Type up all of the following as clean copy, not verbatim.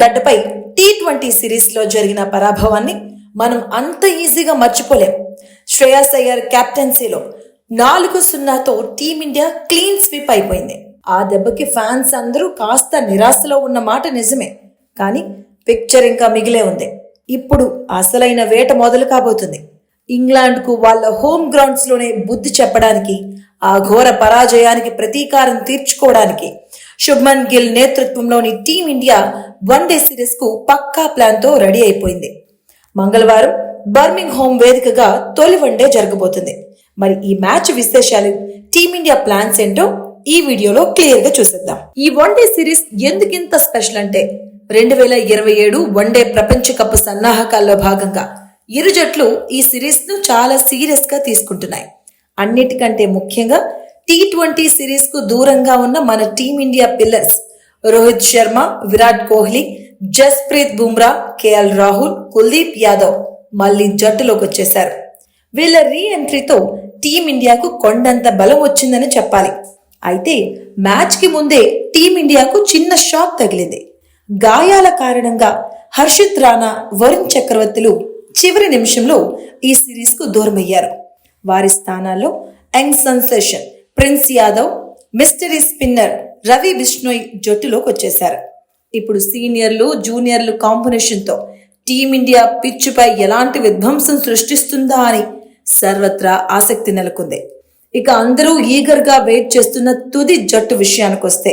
గడ్డపై T20 సిరీస్లో జరిగిన పరాభవాన్ని మనం అంత ఈజీగా మర్చిపోలేం. శ్రేయస్ అయ్యర్ కెప్టెన్సీలో 4-0తో టీమిండియా క్లీన్ స్వీప్ అయిపోయింది. ఆ దెబ్బకి ఫ్యాన్స్ అందరూ కాస్త నిరాశలో ఉన్న మాట నిజమే, కానీ పిక్చర్ ఇంకా మిగిలే ఉంది. ఇప్పుడు అసలైన వేట మొదలు కాబోతుంది. ఇంగ్లాండ్కు వాళ్ళ హోమ్ గ్రౌండ్స్లోనే బుద్ధి చెప్పడానికి, ఆ ఘోర పరాజయానికి ప్రతీకారం తీర్చుకోవడానికి శుభ్మన్ గిల్ నేతృత్వంలోని టీమిండియా వన్డే సిరీస్కు పక్కా ప్లాన్తో రెడీ అయిపోయింది. మంగళవారం బర్మింగ్ హోమ్ వేదికగా తొలి వన్డే జరగబోతుంది. మరి ఈ మ్యాచ్ విశేషాలు, టీమిండియా ప్లాన్స్ ఏంటో ఈ వీడియోలో క్లియర్గా చూసేద్దాం. ఈ వన్డే సిరీస్ ఎందుకింత స్పెషల్ అంటే 2027 వన్డే ప్రపంచ కప్ సన్నాహకాల్లో భాగంగా ఇరు జట్లు ఈ సిరీస్ ను చాలా సీరియస్ గా తీసుకుంటున్నాయి. అన్నిటికంటే ముఖ్యంగా T20 సిరీస్ కు దూరంగా ఉన్న మన team India pillars Rohit Sharma, Virat Kohli, Jasprit Bumrah, KL Rahul, Kuldeep Yadav మళ్లీ జట్టులోకి వచ్చేశారు. వీళ్ళ రీ ఎంట్రీతో టీమిండియాకు కొండంత బలం వచ్చిందని చెప్పాలి. అయితే మ్యాచ్ కి ముందే టీమిండియాకు చిన్న షాక్ తగిలింది. గాయాల కారణంగా హర్షిత్ రాణా, వరుణ్ చక్రవర్తులు చివరి నిమిషంలో ఈ సిరీస్ కు దూరమయ్యారు. వారి స్థానాల్లో young sensation prince Yadav, mystery spinner Ravi Bishnoi జట్టులోకి వచ్చేశారు. ఇప్పుడు సీనియర్లు, జూనియర్లు కాంబినేషన్తో టీమిండియా పిచ్చుపై ఎలాంటి విధ్వంసం సృష్టిస్తుందా అని సర్వత్రా ఆసక్తి నెలకొంది. ఇక అందరూ ఈగర్గా వెయిట్ చేస్తున్న తుది జట్టు విషయానికి వస్తే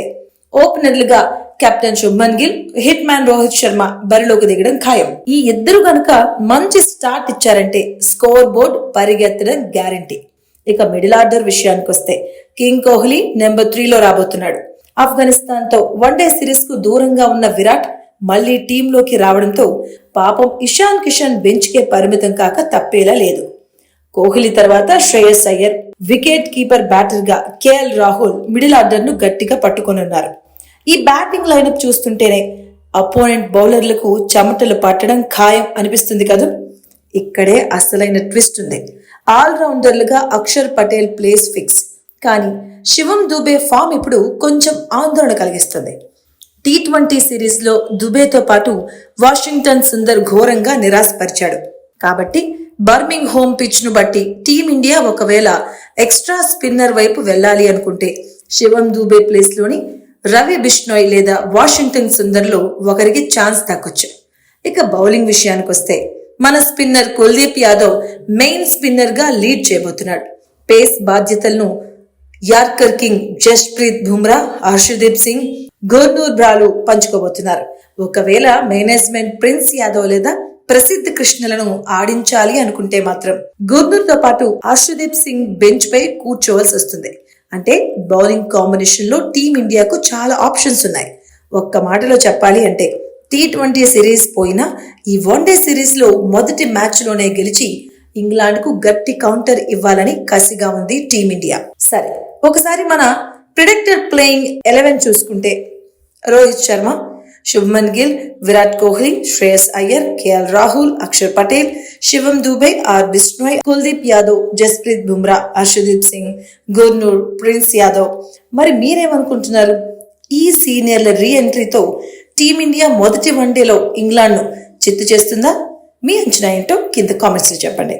ఓపెనర్లుగా captain Shubman Gill, hit man Rohit Sharma బరిలోకి దిగడం ఖాయం. ఈ ఇద్దరు గనుక మంచి స్టార్ట్ ఇచ్చారంటే స్కోర్ బోర్డ్ పరిగెత్తడం గ్యారంటీ. ఇక మిడిల్ ఆర్డర్ విషయానికి వస్తే కింగ్ కోహ్లీ నెంబర్ 3లో రాబోతున్నాడు. ఆఫ్ఘనిస్తాన్ తో వన్డే సిరీస్ కు దూరంగా ఉన్న విరాట్ మళ్లీ టీంలోకి రావడంతో పాపం ఇషాన్ కిషన్ బెంచ్ కే పరిమితం కాక తప్పేలా లేదు. కోహ్లీ తర్వాత Shreyas Iyer, wicket keeper batter గా కేఎల్ రాహుల్ మిడిల్ ఆర్డర్ ను గట్టిగా పట్టుకొనున్నారు. ఈ బ్యాటింగ్ లైనప్ చూస్తుంటేనే అపోనెంట్ బౌలర్లకు చెమటలు పట్టడం ఖాయం అనిపిస్తుంది కదా. ఇక్కడే అసలైన ట్విస్ట్ ఉంది. ఆల్రౌండర్లుగా అక్షర్ పటేల్ ప్లేస్ ఫిక్స్, కానీ శివం దూబే ఫామ్ ఇప్పుడు కొంచెం ఆందోళన కలిగిస్తుంది. T20 సిరీస్ లో దుబేతో పాటు వాషింగ్టన్ సుందర్ ఘోరంగా నిరాశపరిచాడు. కాబట్టి బర్మింగ్ హోమ్ పిచ్ ను బట్టి టీమిండియా ఒకవేళ ఎక్స్ట్రా స్పిన్నర్ వైపు వెళ్ళాలి అనుకుంటే శివం దూబే ప్లేస్ లోని రవి బిష్ణోయ్ లేదా వాషింగ్టన్ సుందర్ లో ఒకరికి ఛాన్స్ దక్కొచ్చు. ఇక బౌలింగ్ విషయానికి వస్తే మన spinner Kuldeep Yadav main spinner గా లీడ్ చేయబోతున్నాడు. పేస్ బాధ్యతలను యార్కర్ కింగ్ జస్ప్రీత్ బుమ్రా, హర్షదీప్ సింగ్, గుర్నూర్ బ్రాలు పంచుకోబోతున్నారు. ఒకవేళ మేనేజ్మెంట్ ప్రిన్స్ యాదవ్ లేదా ప్రసిద్ధ కృష్ణలను ఆడించాలి అనుకుంటే మాత్రం గుర్నూర్ తో పాటు హర్షదీప్ సింగ్ బెంచ్ పై కూర్చోవలసి వస్తుంది. అంటే బౌలింగ్ కాంబినేషన్ లో టీమిండియాకు చాలా ఆప్షన్స్ ఉన్నాయి. ఒక్క మాటలో చెప్పాలి అంటే T20 సిరీస్ పోయినా ఈ వన్డే సిరీస్ లో మొదటి మ్యాచ్ లోనే గెలిచి ఇంగ్లాండ్ కు గట్టి కౌంటర్ ఇవ్వాలని కసిగా ఉంది టీమిండియా. సరే, ఒకసారి మన ప్రిడిక్టెడ్ ప్లేయింగ్ 11 చూసుకుంటే Rohit Sharma, Shubman Gill, Virat Kohli, Shreyas Iyer, KL Rahul, Axar Patel, Shivam Dube, R Bishnoi, Kuldeep Yadav, Jasprit Bumrah, Harshdeep Singh, Gurnoor, Prince Yadav. మరి మీరేమనుకుంటున్నారు? ఈ సీనియర్ల రీ ఎంట్రీతో టీమిండియా మొదటి వన్డేలో ఇంగ్లాండ్ ను చిత్తు చేస్తుందా? మీ అంచనా ఏంటో కింద కామెంట్స్ లో చెప్పండి.